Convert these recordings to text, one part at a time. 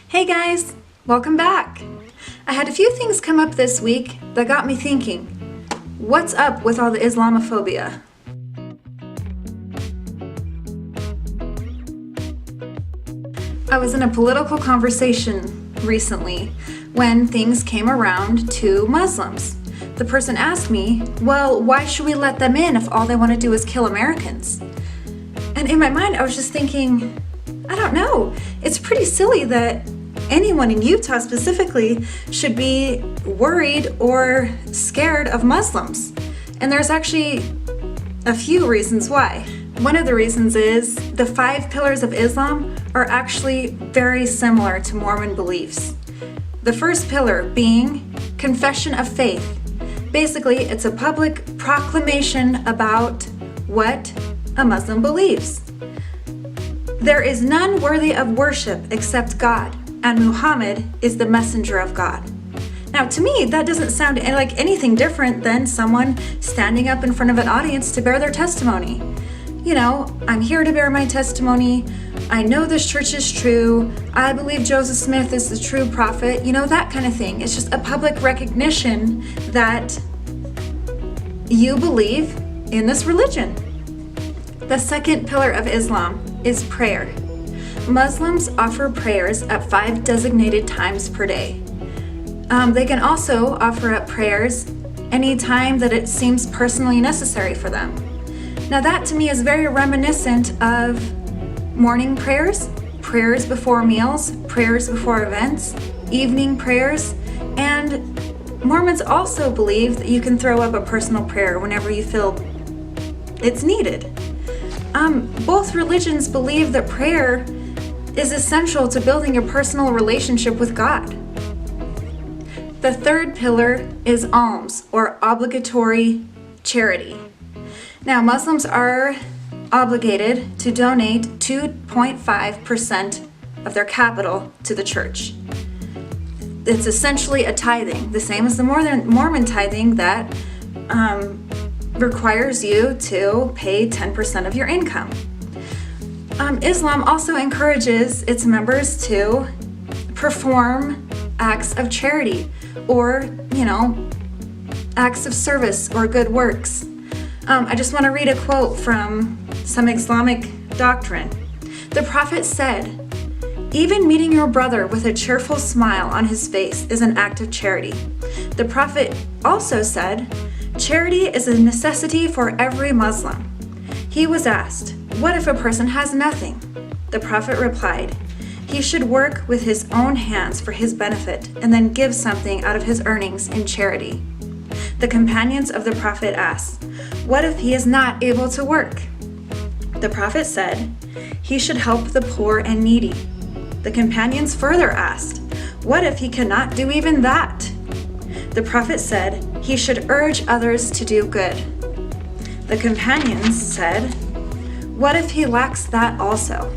Hey guys, welcome back. I had a few things come up this week that got me thinking, what's up with all the Islamophobia? I was in a political conversation recently when things came around to Muslims. The person asked me, well, why should we let them in if all they want to do is kill Americans? And in my mind, I was just thinking, I don't know. It's pretty silly that anyone in Utah specifically should be worried or scared of Muslims. And there's actually a few reasons why. One of the reasons is the 5 pillars of Islam are actually very similar to Mormon beliefs. The first pillar being confession of faith. Basically, it's a public proclamation about what a Muslim believes. There is none worthy of worship except God, and Muhammad is the messenger of God. Now, to me, that doesn't sound like anything different than someone standing up in front of an audience to bear their testimony. You know, I'm here to bear my testimony. I know this church is true. I believe Joseph Smith is the true prophet. You know, that kind of thing. It's just a public recognition that you believe in this religion. The second pillar of Islam is prayer. Muslims offer prayers at 5 designated times per day. They can also offer up prayers anytime that it seems personally necessary for them. Now that to me is very reminiscent of morning prayers, prayers before meals, prayers before events, evening prayers, and Mormons also believe that you can throw up a personal prayer whenever you feel it's needed. Both religions believe that prayer is essential to building a personal relationship with God. The third pillar is alms, or obligatory charity. Now, Muslims are obligated to donate 2.5% of their capital to the church. It's essentially a tithing, the same as the Mormon tithing that requires you to pay 10% of your income. Islam also encourages its members to perform acts of charity or, acts of service or good works. I just want to read a quote from some Islamic doctrine. The Prophet said, "Even meeting your brother with a cheerful smile on his face is an act of charity." The Prophet also said, "Charity is a necessity for every Muslim." He was asked, "What if a person has nothing?" The Prophet replied, "He should work with his own hands for his benefit and then give something out of his earnings in charity." The companions of the Prophet asked, "What if he is not able to work?" The Prophet said, "He should help the poor and needy." The companions further asked, "What if he cannot do even that?" The Prophet said, "He should urge others to do good." The companions said, "What if he lacks that also?"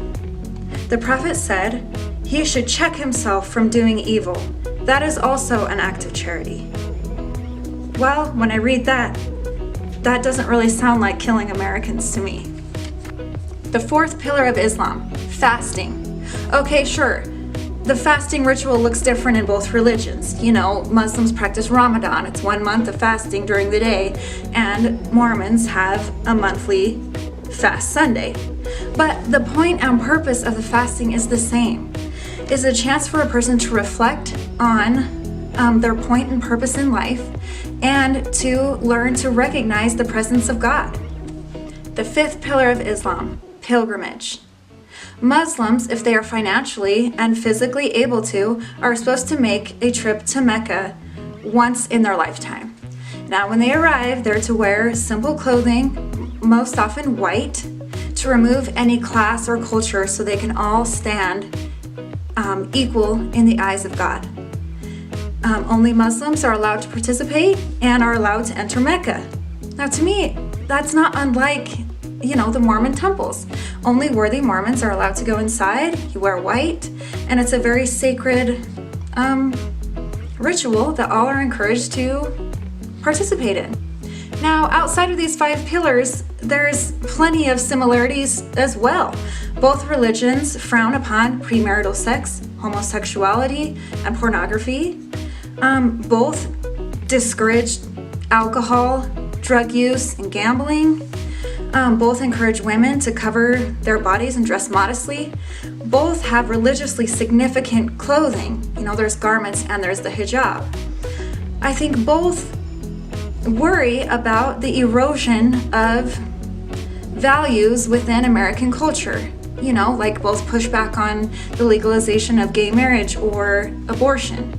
The Prophet said, "He should check himself from doing evil. That is also an act of charity." Well, when I read that doesn't really sound like killing Americans to me. The fourth pillar of Islam, fasting. Okay, sure. The fasting ritual looks different in both religions. Muslims practice Ramadan. It's 1 month of fasting during the day, and Mormons have a monthly fast Sunday. But the point and purpose of the fasting is the same. It's a chance for a person to reflect on their point and purpose in life and to learn to recognize the presence of God. The fifth pillar of Islam, pilgrimage. Muslims, if they are financially and physically able to, are supposed to make a trip to Mecca once in their lifetime. Now, when they arrive, they're to wear simple clothing, most often white, to remove any class or culture so they can all stand equal in the eyes of God. Only Muslims are allowed to participate and are allowed to enter Mecca. Now, to me, that's not unlike the Mormon temples. Only worthy Mormons are allowed to go inside. You wear white, and it's a very sacred ritual that all are encouraged to participate in. Now, outside of these 5 pillars, there's plenty of similarities as well. Both religions frown upon premarital sex, homosexuality and pornography. Both discourage alcohol, drug use, and gambling. Both encourage women to cover their bodies and dress modestly. Both have religiously significant clothing. There's garments and there's the hijab. I think both worry about the erosion of values within American culture. Like both push back on the legalization of gay marriage or abortion.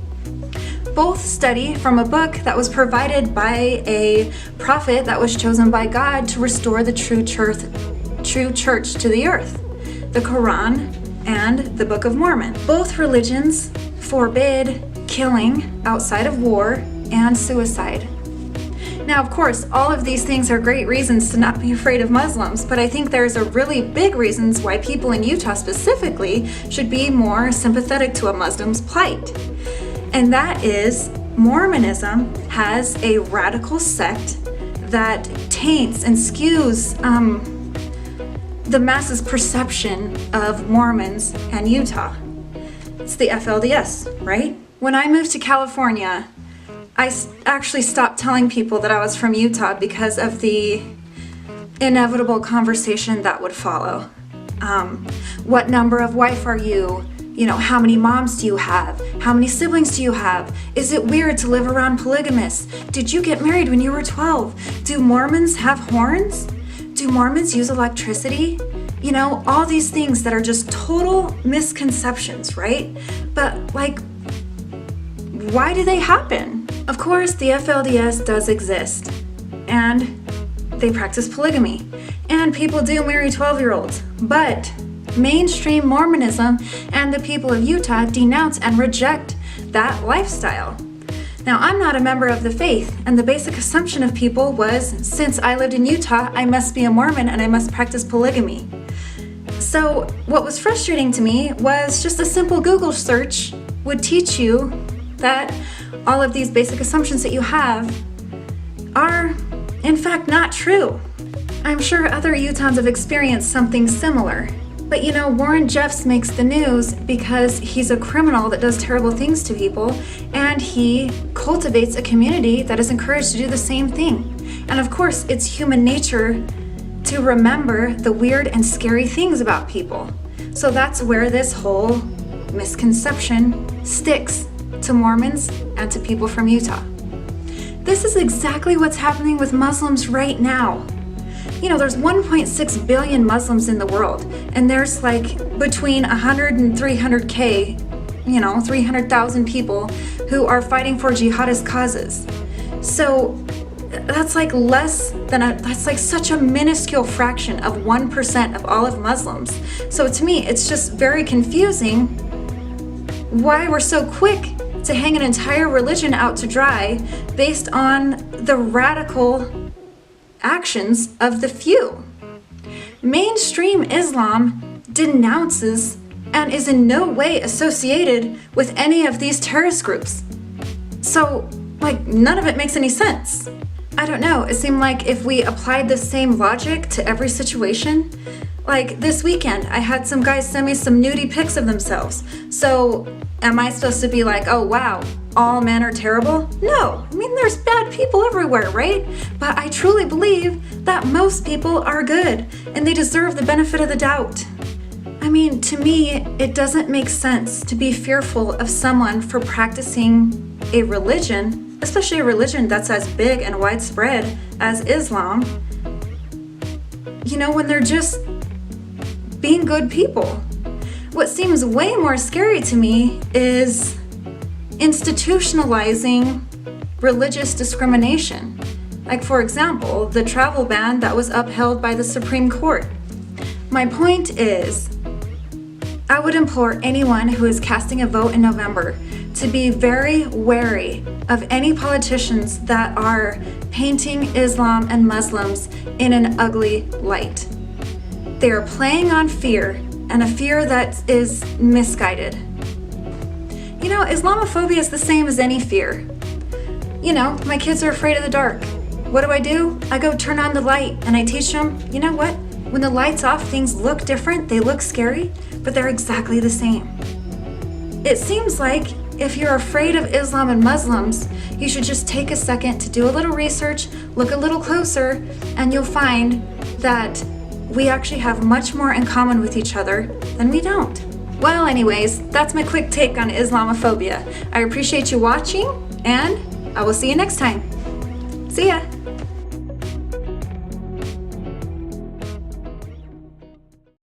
Both study from a book that was provided by a prophet that was chosen by God to restore the true church to the earth, the Quran and the Book of Mormon. Both religions forbid killing outside of war and suicide. Now, of course, all of these things are great reasons to not be afraid of Muslims, but I think there's a really big reasons why people in Utah specifically should be more sympathetic to a Muslim's plight. And that is, Mormonism has a radical sect that taints and skews the masses' perception of Mormons and Utah. It's the FLDS, right? When I moved to California, I actually stopped telling people that I was from Utah because of the inevitable conversation that would follow. What number of wife are you? How many moms do you have? How many siblings do you have? Is it weird to live around polygamists? Did you get married when you were 12? Do Mormons have horns? Do Mormons use electricity? All these things that are just total misconceptions, right? But why do they happen? Of course, the FLDS does exist, and they practice polygamy, and people do marry 12-year-olds, but mainstream Mormonism and the people of Utah denounce and reject that lifestyle. Now, I'm not a member of the faith, and the basic assumption of people was, since I lived in Utah, I must be a Mormon and I must practice polygamy. So what was frustrating to me was just a simple Google search would teach you that all of these basic assumptions that you have are, in fact, not true. I'm sure other Utahns have experienced something similar. But Warren Jeffs makes the news because he's a criminal that does terrible things to people, and he cultivates a community that is encouraged to do the same thing. And of course, it's human nature to remember the weird and scary things about people. So that's where this whole misconception sticks to Mormons and to people from Utah. This is exactly what's happening with Muslims right now. There's 1.6 billion Muslims in the world, and there's between 100 and 300K, 300,000 people who are fighting for jihadist causes. So that's that's such a minuscule fraction of 1% of all of Muslims. So to me, it's just very confusing why we're so quick to hang an entire religion out to dry based on the radical actions of the few. Mainstream Islam denounces and is in no way associated with any of these terrorist groups. So, none of it makes any sense. I don't know, it seemed like if we applied the same logic to every situation, this weekend, I had some guys send me some nudie pics of themselves. So, am I supposed to be oh wow, all men are terrible? No, there's bad people everywhere, right? But I truly believe that most people are good, and they deserve the benefit of the doubt. To me, it doesn't make sense to be fearful of someone for practicing a religion, especially a religion that's as big and widespread as Islam, when they're just being good people. What seems way more scary to me is institutionalizing religious discrimination. For example, the travel ban that was upheld by the Supreme Court. My point is, I would implore anyone who is casting a vote in November to be very wary of any politicians that are painting Islam and Muslims in an ugly light. They are playing on fear, and a fear that is misguided. Islamophobia is the same as any fear. My kids are afraid of the dark. What do? I go turn on the light and I teach them, what? When the light's off, things look different, they look scary, but they're exactly the same. It seems like if you're afraid of Islam and Muslims, you should just take a second to do a little research, look a little closer, and you'll find that we actually have much more in common with each other than we don't. Well, anyways, that's my quick take on Islamophobia. I appreciate you watching, and I will see you next time. See ya!